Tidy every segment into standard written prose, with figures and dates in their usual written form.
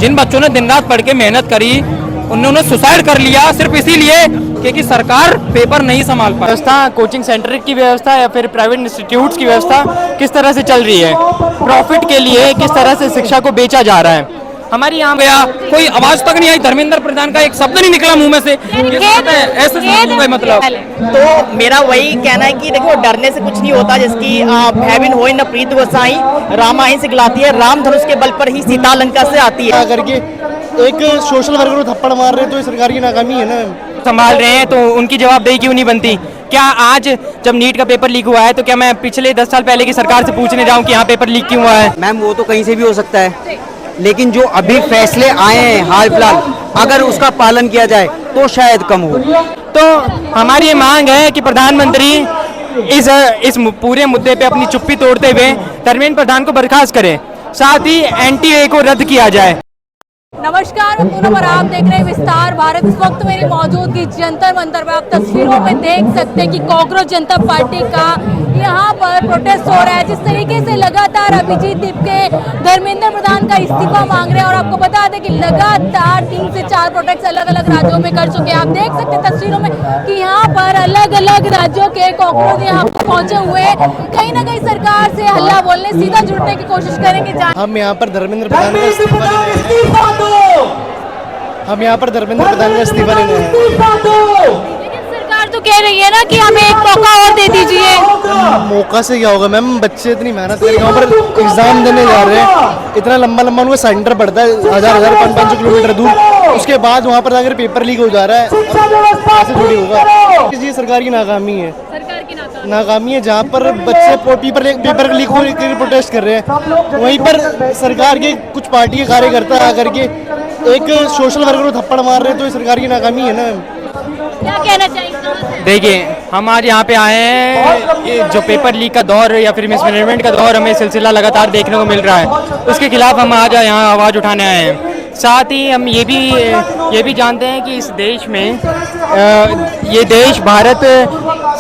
जिन बच्चों ने दिन रात पढ़ के मेहनत करी उन्होंने सुसाइड कर लिया सिर्फ इसीलिए क्योंकि सरकार पेपर नहीं संभाल पाई। व्यवस्था, कोचिंग सेंटर की व्यवस्था या फिर प्राइवेट इंस्टीट्यूट्स की व्यवस्था किस तरह से चल रही है, प्रॉफिट के लिए किस तरह से शिक्षा को बेचा जा रहा है। हमारी यहाँ गया कोई आवाज तक नहीं आई, धर्मेंद्र प्रधान का एक शब्द नहीं निकला मुंह में से। ऐसे मतलब तो मेरा वही कहना है कि देखो डरने से कुछ नहीं होता, जिसकी भयभीन हो न प्रीत गोसाई रामायण सिखलाती है, राम धनुष के बल पर ही सीता लंका से आती है करके एक सोशल वर्कर को थप्पड़ मार रहे हैं, तो ये सरकार की नाकामी है ना। संभाल रहे हैं तो उनकी जवाबदेही क्यों नहीं बनती। क्या आज जब नीट का पेपर लीक हुआ है तो क्या मैं पिछले 10 साल पहले की सरकार से पूछने जाऊं कि यहाँ पेपर लीक क्यों हुआ है। मैम वो तो कहीं से भी हो सकता है, लेकिन जो अभी फैसले आए हैं हाल फिलहाल अगर उसका पालन किया जाए तो शायद कम हो। तो हमारी ये मांग है कि प्रधानमंत्री इस पूरे मुद्दे पे अपनी चुप्पी तोड़ते हुए धर्मेंद्र प्रधान को बर्खास्त करें, साथ ही एनटीए को रद्द किया जाए। नमस्कार, मैं पूनम और आप देख रहे हैं विस्तार भारत। इस वक्त मेरी मौजूदगी जंतर मंतर में, आप तस्वीरों में देख सकते हैं कि कांग्रेस जनता पार्टी का यहाँ पर प्रोटेस्ट हो रहा है। जिस तरीके से लगातार अभिजीत दीपके धर्मेंद्र प्रधान का इस्तीफा मांग रहे हैं और आपको बता दें कि लगातार 3 से 4 प्रोटेस्ट अलग अलग राज्यों में कर चुके हैं। आप देख सकते हैं तस्वीरों में कि यहाँ पर अलग अलग राज्यों के कांग्रेस यहाँ पहुंचे हुए कहीं ना कहीं सरकार से हल्ला बोलने, सीधा जुड़ने की कोशिश करेंगे। हम यहाँ पर धर्मेंद्र प्रधान का इस्तीफा हम यहाँ पर धर्मेंद्र प्रधान का इस्तीफा लेने हैं। लेकिन सरकार तो कह रही है ना कि हमें एक मौका और दे दीजिए। मौका से क्या होगा मैम, बच्चे इतनी मेहनत करके वहाँ पर एग्जाम देने जा रहे हैं, इतना लंबा लंबा उनका सेंटर पड़ता है, 1000-500 किलोमीटर दूर, उसके बाद वहाँ पर जाकर पेपर लीक हो जा रहा है, ऐसे थोड़ी होगा। ये सरकार की नाकामी है, नाकामी है। जहाँ पर बच्चे पेपर लीक होने के लिए प्रोटेस्ट कर रहे हैं, वहीं पर सरकार के कुछ पार्टी के कार्यकर्ता आकर के एक सोशल वर्कर को थप्पड़ मार रहे हैं, तो ये सरकार की नाकामी है ना। क्या कहना चाहिए? देखिए, हम आज यहाँ पे आए हैं, जो पेपर लीक का दौर या फिर मिसमैनेजमेंट का दौर हमें सिलसिला लगातार देखने को मिल रहा है, उसके खिलाफ हम आज यहाँ आवाज़ उठाने आए हैं। साथ ही हम ये भी जानते हैं कि इस देश में ये देश भारत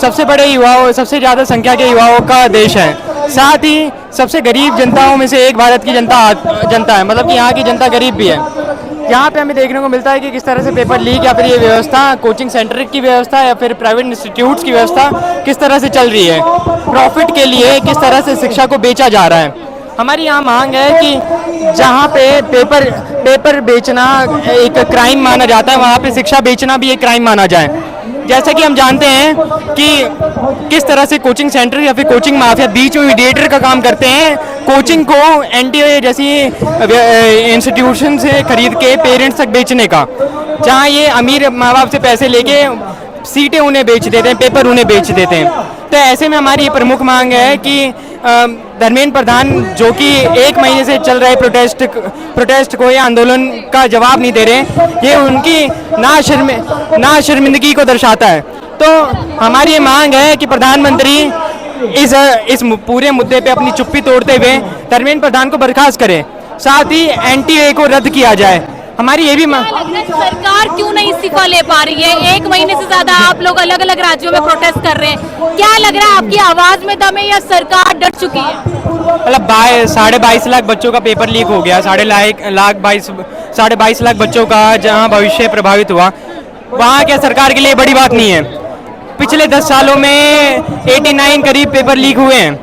सबसे बड़े युवाओं, सबसे ज़्यादा संख्या के युवाओं का देश है। साथ ही सबसे गरीब जनताओं में से एक भारत की जनता है, मतलब कि यहाँ की जनता गरीब भी है। यहाँ पे हमें देखने को मिलता है कि किस तरह से पेपर लीक या फिर ये व्यवस्था, कोचिंग सेंटर की व्यवस्था या फिर प्राइवेट इंस्टीट्यूट्स की व्यवस्था किस तरह से चल रही है, प्रॉफिट के लिए किस तरह से शिक्षा को बेचा जा रहा है। हमारी यहाँ मांग है कि जहाँ पे पेपर बेचना एक क्राइम माना जाता है, वहाँ पे शिक्षा बेचना भी एक क्राइम माना जाए। जैसा कि हम जानते हैं कि किस तरह से कोचिंग सेंटर या फिर कोचिंग माफिया बीच में मीडिएटर का काम करते हैं, कोचिंग को एनटीए जैसी इंस्टीट्यूशन से खरीद के पेरेंट्स तक बेचने का, जहां ये अमीर माँ बाप से पैसे लेके सीटें उन्हें बेच देते हैं, पेपर उन्हें बेच देते हैं। तो ऐसे में हमारी ये प्रमुख मांग है कि धर्मेंद्र प्रधान जो कि 1 महीने से चल रहे प्रोटेस्ट को या आंदोलन का जवाब नहीं दे रहे, ये उनकी नाशर्मिंदगी को दर्शाता है। तो हमारी ये मांग है कि प्रधानमंत्री इस पूरे मुद्दे पे अपनी चुप्पी तोड़ते हुए धर्मेंद्र प्रधान को बर्खास्त करें, साथ ही एनटीए को रद्द किया जाए। हमारी ये भी सरकार क्यों नहीं इस्तीफा ले पा रही है? 1 महीने से ज्यादा आप लोग अलग अलग राज्यों में प्रोटेस्ट कर रहे हैं, क्या लग रहा है आपकी आवाज में दम है या सरकार डट चुकी है? मतलब 22.5 लाख बच्चों का पेपर लीक हो गया, 22.5 लाख बच्चों का जहां भविष्य प्रभावित हुआ, वहां क्या सरकार के लिए बड़ी बात नहीं है। पिछले 10 सालों में 89 करीब पेपर लीक हुए हैं,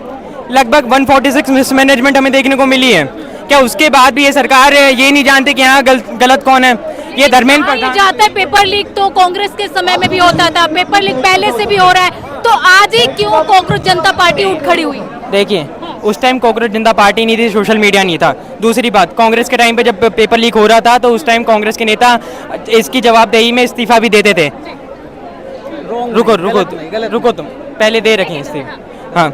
लगभग 146 मिसमैनेजमेंट हमें देखने को मिली है। क्या उसके बाद भी ये सरकार ये नहीं जानती कि यहाँ गलत कौन है? ये धर्मेंद्र प्रधान जाता है। पेपर लीक तो कांग्रेस के समय में भी होता था, पेपर लीक पहले से भी हो रहा है, तो आज ही क्यों कांग्रेस जनता पार्टी उठ खड़ी हुई? देखिए, उस टाइम कांग्रेस जनता पार्टी नहीं थी, सोशल मीडिया नहीं था। दूसरी बात, कांग्रेस के टाइम पे जब पेपर लीक हो रहा था तो उस टाइम कांग्रेस के नेता इसकी जवाबदेही में इस्तीफा भी देते थे। रुको तुम पहले दे रखें इस्तीफा। हाँ,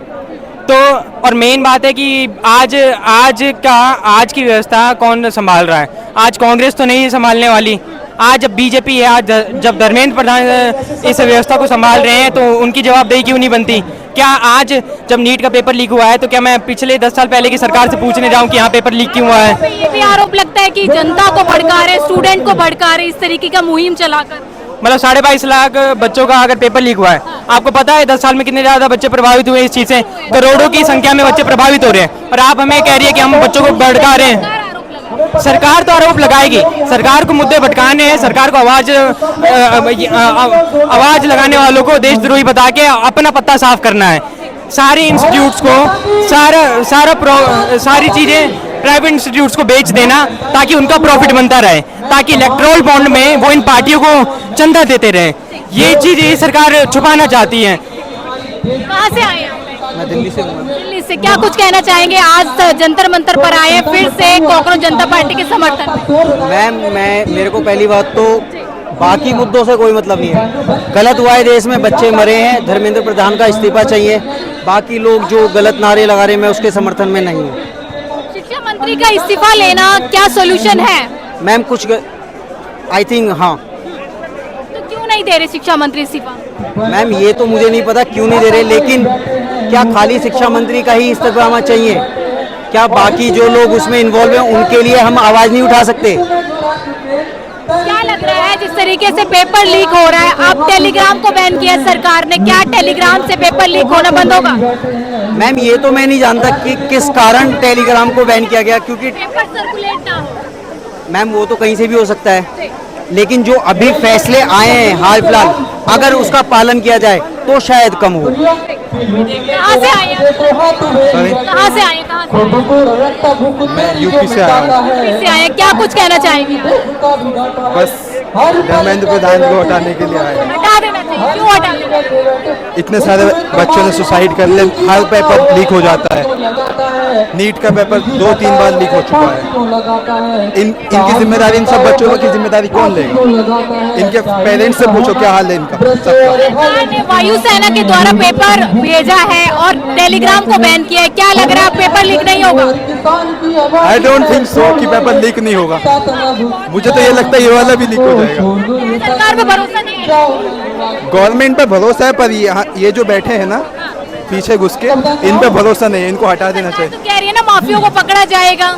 तो और मेन बात है कि आज की व्यवस्था कौन संभाल रहा है? आज कांग्रेस तो नहीं संभालने वाली, आज जब बीजेपी है, आज जब धर्मेंद्र प्रधान इस व्यवस्था को संभाल रहे हैं, तो उनकी जवाबदेही क्यों नहीं बनती? क्या आज जब नीट का पेपर लीक हुआ है तो क्या मैं पिछले 10 साल पहले की सरकार से पूछने जाऊं कि यहाँ पेपर लीक क्यों हुआ है? ये भी आरोप लगता है कि जनता को भड़का रहे, स्टूडेंट को भड़का रहे, इस तरीके का मुहिम चलाकर। मतलब 22.5 लाख बच्चों का अगर पेपर लीक हुआ है, आपको पता है 10 साल में कितने ज़्यादा बच्चे प्रभावित हुए इस चीज़ से? करोड़ों की संख्या में बच्चे प्रभावित हो रहे हैं और आप हमें कह रही है कि हम बच्चों को भड़का रहे हैं। सरकार तो आरोप लगाएगी, सरकार को मुद्दे भटकाने हैं, सरकार को आवाज लगाने वालों को देशद्रोही बता के अपना पत्ता साफ करना है। सारे इंस्टीट्यूट्स को सारी चीजें प्राइवेट इंस्टीट्यूट्स को बेच देना ताकि उनका प्रॉफिट बनता रहे, ताकि इलेक्टोरल बॉन्ड में वो इन पार्टियों को चंदा देते रहे। ये चीज ये सरकार छुपाना चाहती है। कहाँ से आए हैं? मैं दिल्ली से हूँ। दिल्ली से। क्या कुछ कहना चाहेंगे? आज जंतर मंतर पर आए हैं फिर से कॉकरोच जनता पार्टी के समर्थन में। मैम मेरे को पहली बात तो बाकी मुद्दों से कोई मतलब नहीं है। गलत हुआ है, देश में बच्चे मरे हैं, धर्मेंद्र प्रधान का इस्तीफा चाहिए। बाकी लोग जो गलत नारे लगा रहे हैं मैं उसके समर्थन में नहीं हूँ। शिक्षा मंत्री का इस्तीफा लेना क्या सोल्यूशन है? मैम कुछ आई थिंक हाँ। तो क्यों नहीं दे रहे शिक्षा मंत्री इस्तीफा? मैम ये तो मुझे नहीं पता क्यों नहीं दे रहे, लेकिन क्या खाली शिक्षा मंत्री का ही इस्तीफा होना चाहिए? क्या बाकी जो लोग उसमें इन्वॉल्व हैं उनके लिए हम आवाज नहीं उठा सकते? क्या लग रहा है जिस तरीके से पेपर लीक हो रहा है, अब टेलीग्राम को बैन किया सरकार ने, क्या टेलीग्राम से पेपर लीक होना बंद होगा? मैम ये तो मैं नहीं जानता कि किस कारण टेलीग्राम को बैन किया गया, क्योंकि पेपर सर्कुलेट ना हो। मैम वो तो कहीं से भी हो सकता है, लेकिन जो अभी फैसले आए हैं हाल फिलहाल, अगर उसका पालन किया जाए तो शायद कम हो। कहाँ से आए हैं? कहाँ से आए हैं? कहाँ से आए हैं? मैं यूपी से आया हूँ। यूपी से आए हैं। क्या कुछ कहना चाहेंगे? बस धर्मेंद्र प्रधान को हटाने के लिए आए हैं। हटा देना चाहिए। क्यों हटा देना चाहिए? इतने सारे बच्चों ने सुसाइड कर लिया, हर पेपर लीक हो जाता है। नीट का पेपर 2-3 बार लीक हो चुका है। इनकी जिम्मेदारी, इन सब बच्चों की जिम्मेदारी कौन लेगा? इनके पेरेंट्स से पूछो क्या हाल है इनका सबका। सरकार ने वायुसेना के द्वारा पेपर भेजा है और टेलीग्राम को बैन किया है। क्या लग रहा है पेपर लीक नहीं होगा? आई डोंट थिंक सो कि पेपर लीक नहीं होगा। मुझे तो ये लगता है ये वाला भी लीक हो जाएगा। सरकार पे भरोसा नहीं है। गवर्नमेंट पर भरोसा है, पर ये जो बैठे हैं ना पीछे घुस के, इन पे भरोसा नहीं है, इनको हटा देना तो चाहिए। कह रही है ना माफियों को पकड़ा जाएगा।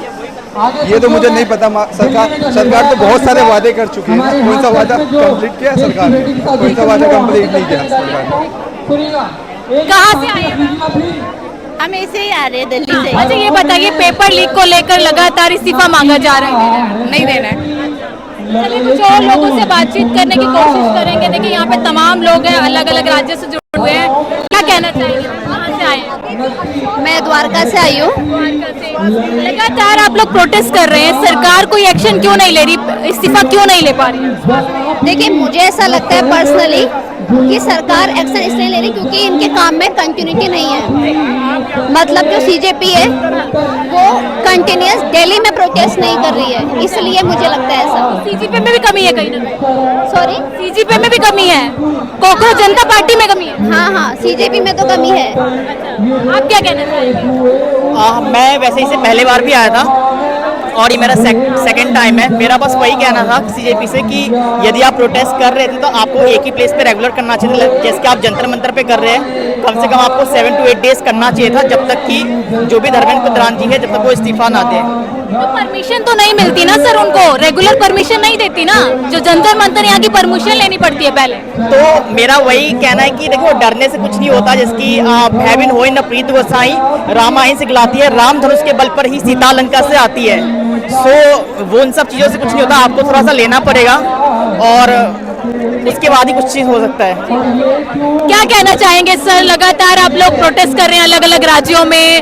ये तो मुझे नहीं पता। सरकार तो बहुत सारे वादे कर चुकी है ना। कौन सा वादा कंप्लीट किया सरकार ने? कौन सा वादा कंप्लीट नहीं किया सरकार ने? कहाँ से आए हैं? हम ऐसे ही आ रहे हैं दिल्ली से। अच्छा ये बताइए, पेपर लीक को लेकर लगातार इस्तीफा मांगा जा रहा है, नहीं देना है। चलिए कुछ और लोगों से बातचीत करने की कोशिश करेंगे। देखिए यहाँ पे तमाम लोग हैं, अलग अलग राज्य से जुड़े हुए हैं। क्या कहना चाहेंगे? कहाँ से आए हैं? मैं द्वारका से आई हूँ। लगातार आप लोग प्रोटेस्ट कर रहे हैं, सरकार कोई एक्शन क्यों नहीं ले रही, इस्तीफा क्यों नहीं ले पा रही? देखिए मुझे ऐसा लगता है पर्सनली कि सरकार एक्शन इसलिए ले रही क्योंकि इनके काम में कंटिन्यूटी नहीं है। मतलब जो सीजेपी है वो कंटिन्यूस दिल्ली में प्रोटेस्ट नहीं कर रही है, इसलिए मुझे लगता है ऐसा। सीजीपी में भी कमी है कहीं ना कहीं? सॉरी, सीजीपी में भी कमी है, कॉकरोच जनता पार्टी में कमी है। हाँ सीजेपी में तो कमी है। आप क्या कहना चाहेंगे? मैं वैसे ही से पहले बार भी आया था और ये मेरा सेकंड टाइम है। मेरा बस वही कहना था सीजेपी से कि यदि आप प्रोटेस्ट कर रहे थे तो आपको एक ही प्लेस पे रेगुलर करना चाहिए। जैसे कि आप जंतर मंतर पे कर रहे हैं, कम से कम आपको 7 to 8 डेज करना चाहिए था, जब तक कि जो भी धर्मेंद्र प्रधान जी है जब तक वो इस्तीफा ना दें। तो परमिशन तो नहीं मिलती ना सर उनको, रेगुलर परमिशन नहीं देती ना, जो जंतर मंतर यहाँ की परमिशन लेनी पड़ती है पहले। तो मेरा वही कहना है कि देखो डरने से कुछ नहीं होता। जिसकी भयभीन होई न प्रीत गोसाई, रामायण से गिलाती है, राम धनुष के बल पर ही सीता लंका से आती है। वो उन सब चीज़ों से कुछ नहीं होता, आपको थोड़ा सा लेना पड़ेगा और उसके बाद ही कुछ चीज़ हो सकता है। क्या कहना चाहेंगे सर? लगातार आप लोग प्रोटेस्ट कर रहे हैं अलग अलग राज्यों में,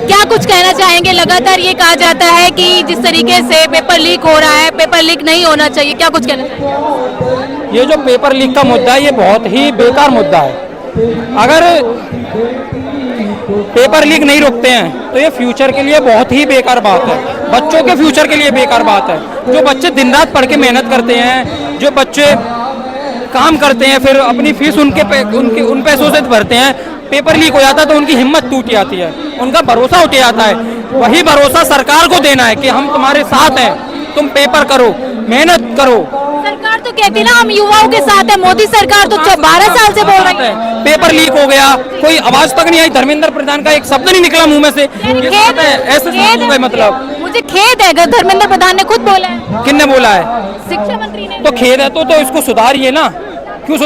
क्या कुछ कहना चाहेंगे? लगातार ये कहा जाता है कि जिस तरीके से पेपर लीक हो रहा है, पेपर लीक नहीं होना चाहिए, क्या कुछ कहना चाहेंगे? ये जो पेपर लीक का मुद्दा है ये बहुत ही बेकार मुद्दा है। अगर पेपर लीक नहीं रोकते हैं तो ये फ्यूचर के लिए बहुत ही बेकार बात है, बच्चों के फ्यूचर के लिए बेकार बात है। जो बच्चे दिन रात पढ़ के मेहनत करते हैं, जो बच्चे काम करते हैं, फिर अपनी फीस उन पैसों से भरते हैं, पेपर लीक हो जाता है तो उनकी हिम्मत टूट जाती है, उनका भरोसा उठ जाता है। वही भरोसा सरकार को देना है कि हम तुम्हारे साथ हैं, तुम पेपर करो, मेहनत करो। सरकार तो कहती ना हम युवाओं के साथ है, मोदी सरकार तो 12 साल से बोल रही है। पेपर लीक हो गया, कोई आवाज तक नहीं आई, धर्मेंद्र प्रधान का एक शब्द नहीं निकला मुंह में से। खेद है, ऐसे मतलब मुझे खेद है, धर्मेंद्र प्रधान ने खुद बोला है। किसने बोला है? शिक्षा मंत्री ने। तो खेद है तो इसको सुधारिए ना। क्यों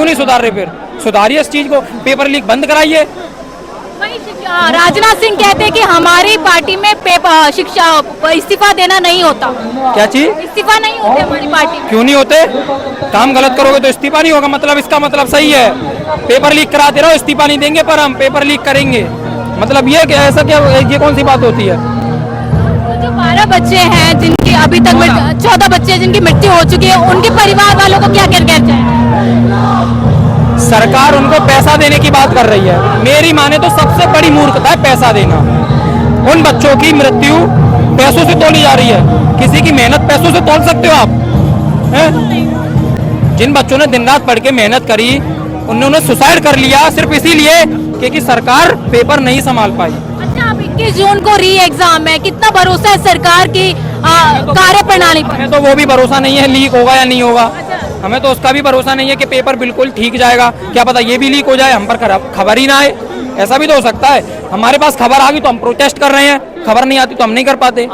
नहीं सुधार रहे? फिर सुधारिए इस चीज को, पेपर लीक बंद कराइए। राजनाथ सिंह कहते हैं कि हमारी पार्टी में शिक्षा इस्तीफा देना नहीं होता। क्या चीज? इस्तीफा नहीं होते हमारी पार्टी में। क्यों नहीं होते? काम गलत करोगे तो इस्तीफा नहीं होगा, मतलब इसका मतलब सही है। पेपर लीक कराते रहो, इस्तीफा नहीं देंगे, पर हम पेपर लीक करेंगे, मतलब ये क्या? ऐसा क्या? ये कौन सी बात होती है? तो जो 12 बच्चे हैं जिनकी अभी तक 14 बच्चे जिनकी मृत्यु हो चुकी है, उनके परिवार वालों को क्या कहना चाहिए? सरकार उनको पैसा देने की बात कर रही है। मेरी माने तो सबसे बड़ी मूर्खता है पैसा देना। उन बच्चों की मृत्यु पैसों से तोली जा रही है। किसी की मेहनत पैसों से तोल सकते हो आप? हैं? जिन बच्चों ने दिन रात पढ़ के मेहनत करी, उन्होंने सुसाइड कर लिया सिर्फ इसीलिए कि सरकार पेपर नहीं संभाल पाई। अच्छा, अब 21 जून को री एग्जाम है, कितना भरोसा है सरकार की कार्य प्रणाली पर? हमें तो वो भी भरोसा नहीं है लीक होगा या नहीं होगा। हमें तो उसका भी भरोसा नहीं है कि पेपर बिल्कुल ठीक जाएगा। क्या पता ये भी लीक हो जाए, हम पर खबर ही ना आए, ऐसा भी तो हो सकता है। हमारे पास खबर आ गई तो हम प्रोटेस्ट कर रहे हैं, खबर नहीं आती तो हम नहीं कर पाते।